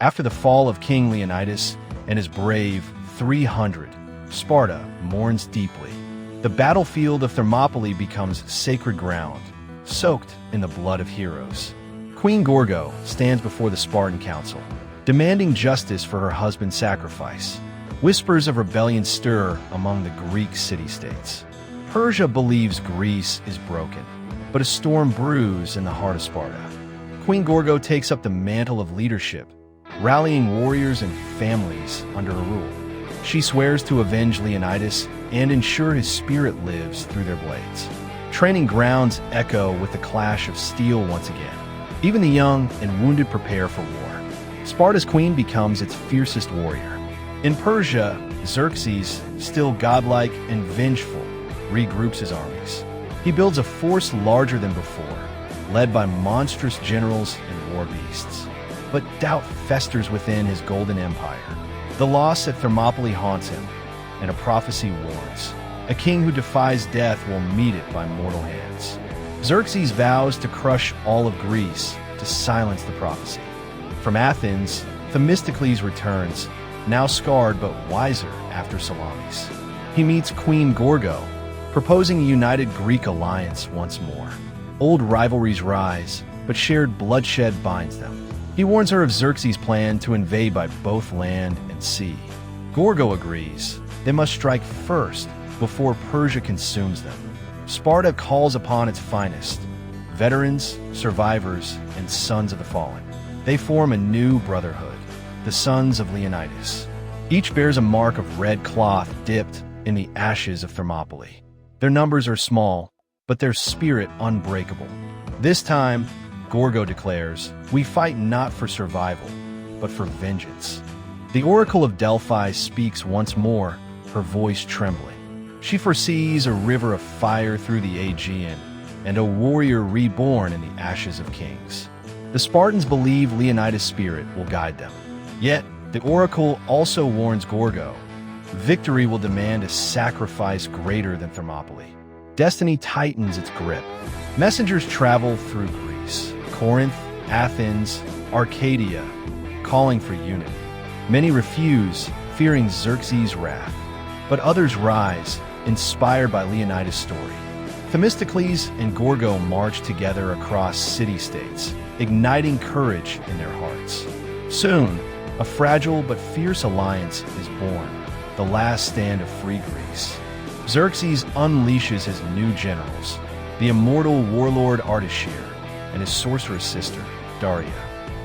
After the fall of King Leonidas and his brave 300, Sparta mourns deeply. The battlefield of Thermopylae becomes sacred ground, soaked in the blood of heroes. Queen Gorgo stands before the Spartan council, demanding justice for her husband's sacrifice. Whispers of rebellion stir among the Greek city-states. Persia believes Greece is broken, but a storm brews in the heart of Sparta. Queen Gorgo takes up the mantle of leadership, rallying warriors and families under her rule. She swears to avenge Leonidas and ensure his spirit lives through their blades. Training grounds echo with the clash of steel once again. Even the young and wounded prepare for war. Sparta's queen becomes its fiercest warrior. In Persia, Xerxes, still godlike and vengeful, regroups his armies. He builds a force larger than before, led by monstrous generals and war beasts. But doubt festers within his golden empire. The loss at Thermopylae haunts him, and a prophecy warns. A king who defies death will meet it by mortal hands. Xerxes vows to crush all of Greece to silence the prophecy. From Athens, Themistocles returns, now scarred but wiser after Salamis. He meets Queen Gorgo, proposing a united Greek alliance once more. Old rivalries rise, but shared bloodshed binds them. He warns her of Xerxes' plan to invade by both land and sea. Gorgo agrees. They must strike first before Persia consumes them. Sparta calls upon its finest, veterans, survivors, and sons of the fallen. They form a new brotherhood, the Sons of Leonidas. Each bears a mark of red cloth dipped in the ashes of Thermopylae. Their numbers are small, but their spirit unbreakable. This time, Gorgo declares, "We fight not for survival, but for vengeance." The Oracle of Delphi speaks once more, her voice trembling. She foresees a river of fire through the Aegean and a warrior reborn in the ashes of kings. The Spartans believe Leonidas' spirit will guide them. Yet, the Oracle also warns Gorgo, victory will demand a sacrifice greater than Thermopylae. Destiny tightens its grip. Messengers travel through Greece, Corinth, Athens, Arcadia, calling for unity. Many refuse, fearing Xerxes' wrath. But others rise, inspired by Leonidas' story. Themistocles and Gorgo march together across city-states, igniting courage in their hearts. Soon, a fragile but fierce alliance is born, the last stand of free Greece. Xerxes unleashes his new generals, the immortal warlord Ardashir and his sorceress sister, Daria.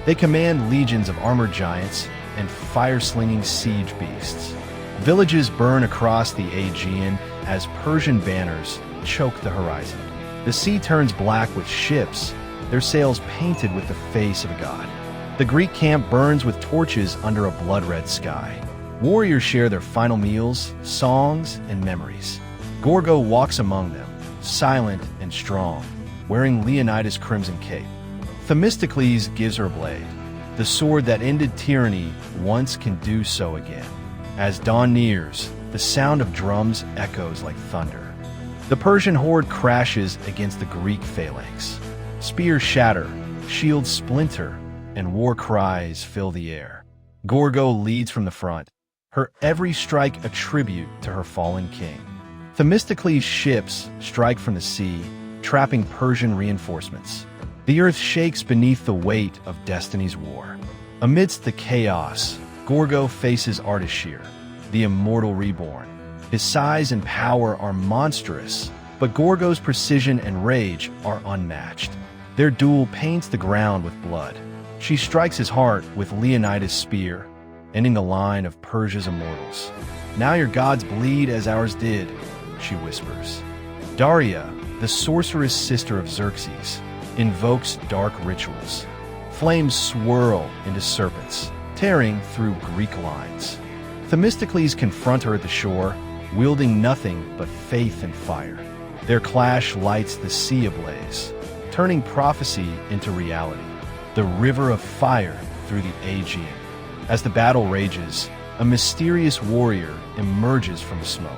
They command legions of armored giants and fire-slinging siege beasts. Villages burn across the Aegean as Persian banners choke the horizon. The sea turns black with ships, their sails painted with the face of a god. The Greek camp burns with torches under a blood-red sky. Warriors share their final meals, songs, and memories. Gorgo walks among them, silent and strong, wearing Leonidas' crimson cape. Themistocles gives her a blade. The sword that ended tyranny once can do so again. As dawn nears, the sound of drums echoes like thunder. The Persian horde crashes against the Greek phalanx. Spears shatter, shields splinter, and war cries fill the air. Gorgo leads from the front, her every strike a tribute to her fallen king. Themistocles' ships strike from the sea, trapping Persian reinforcements. The earth shakes beneath the weight of destiny's war. Amidst the chaos, Gorgo faces Ardashir, the immortal reborn. His size and power are monstrous, but Gorgo's precision and rage are unmatched. Their duel paints the ground with blood. She strikes his heart with Leonidas' spear, ending the line of Persia's immortals. "Now your gods bleed as ours did," she whispers. Daria, the sorceress sister of Xerxes, invokes dark rituals. Flames swirl into serpents, tearing through Greek lines. Themistocles confront her at the shore, wielding nothing but faith and fire. Their clash lights the sea ablaze, turning prophecy into reality. The river of fire through the Aegean. As the battle rages, a mysterious warrior emerges from the smoke.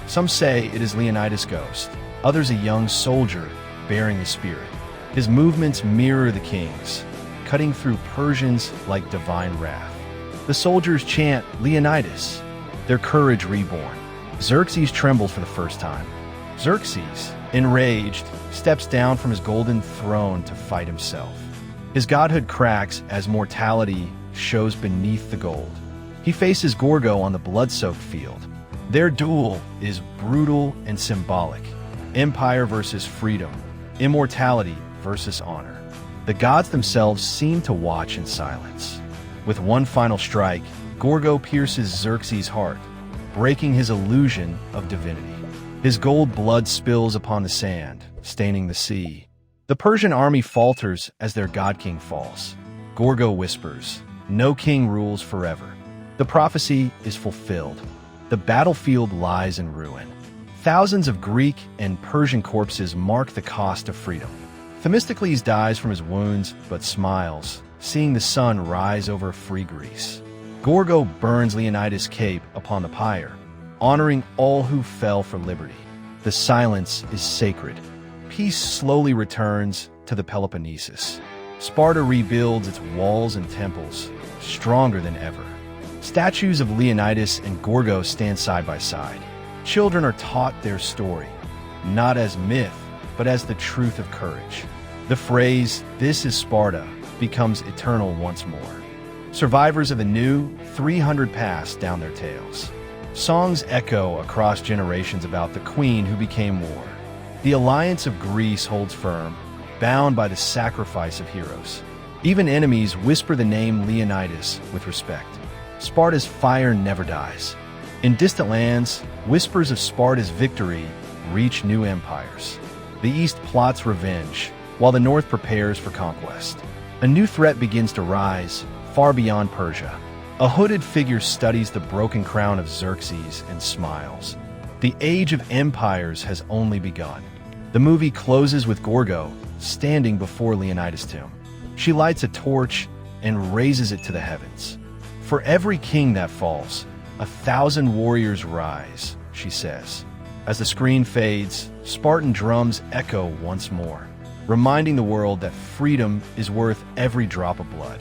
Some say it is Leonidas' ghost, others a young soldier bearing the spirit. His movements mirror the king's, cutting through Persians like divine wrath. The soldiers chant, "Leonidas," their courage reborn. Xerxes trembles for the first time. Xerxes, enraged, steps down from his golden throne to fight himself. His godhood cracks as mortality shows beneath the gold. He faces Gorgo on the blood-soaked field. Their duel is brutal and symbolic. Empire versus freedom. Immortality versus honor. The gods themselves seem to watch in silence. With one final strike, Gorgo pierces Xerxes' heart, breaking his illusion of divinity. His gold blood spills upon the sand, staining the sea. The Persian army falters as their god-king falls. Gorgo whispers, "No king rules forever." The prophecy is fulfilled. The battlefield lies in ruin. Thousands of Greek and Persian corpses mark the cost of freedom. Themistocles dies from his wounds, but smiles, seeing the sun rise over free Greece. Gorgo burns Leonidas' cape upon the pyre, honoring all who fell for liberty. The silence is sacred. Peace slowly returns to the Peloponnesus. Sparta rebuilds its walls and temples, stronger than ever. Statues of Leonidas and Gorgo stand side by side. Children are taught their story, not as myth, but as the truth of courage. The phrase, "This is Sparta," becomes eternal once more. Survivors of the new 300 pass down their tales. Songs echo across generations about the queen who became war. The alliance of Greece holds firm, bound by the sacrifice of heroes. Even enemies whisper the name Leonidas with respect. Sparta's fire never dies. In distant lands, whispers of Sparta's victory reach new empires. The East plots revenge, while the North prepares for conquest. A new threat begins to rise, far beyond Persia. A hooded figure studies the broken crown of Xerxes and smiles. The age of empires has only begun. The movie closes with Gorgo standing before Leonidas' tomb. She lights a torch and raises it to the heavens. "For every king that falls, 1,000 warriors rise," she says. As the screen fades, Spartan drums echo once more, reminding the world that freedom is worth every drop of blood.